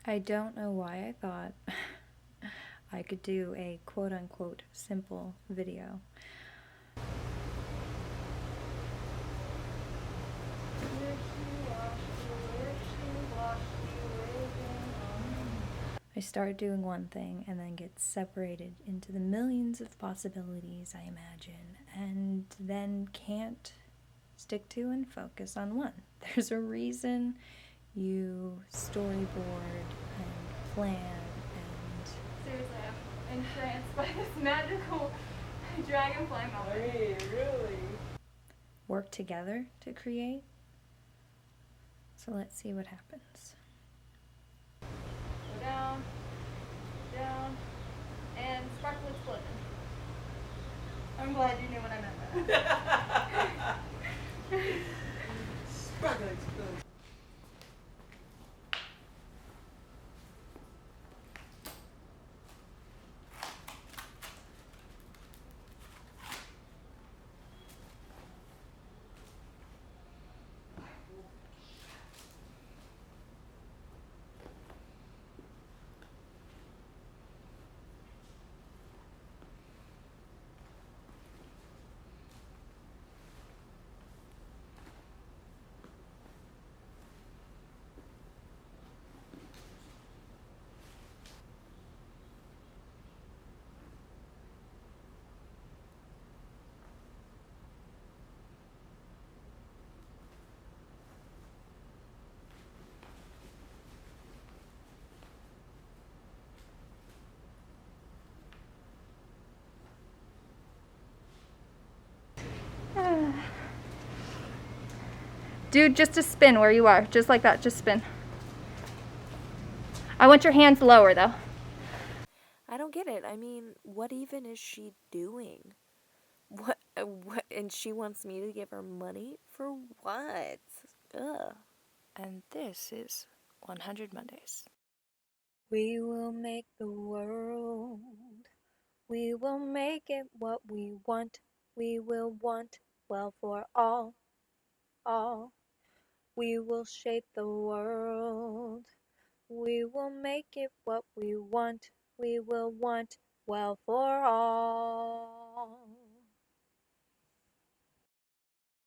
I don't know why I thought I could do a quote-unquote simple video. I start doing one thing and then get separated into the millions of possibilities I imagine, and then can't stick to and focus on one. There's a reason you storyboard and plan and... Seriously, I'm entranced by this magical dragonfly moment. Hey, really? work together to create. So let's see what happens. Go down, down, and sparkle explosion. I'm glad you knew what I meant by that. Sparkle explosion. Dude, just a spin where you are. Just like that, just spin. I want your hands lower though. I don't get it. I mean, what even is she doing? What? And she wants me to give her money? For what? Ugh. And this is 100 Mondays. We will make the world. We will make it what we want. We will want well for all. We will shape the world. We will make it what we want. We will want well for all.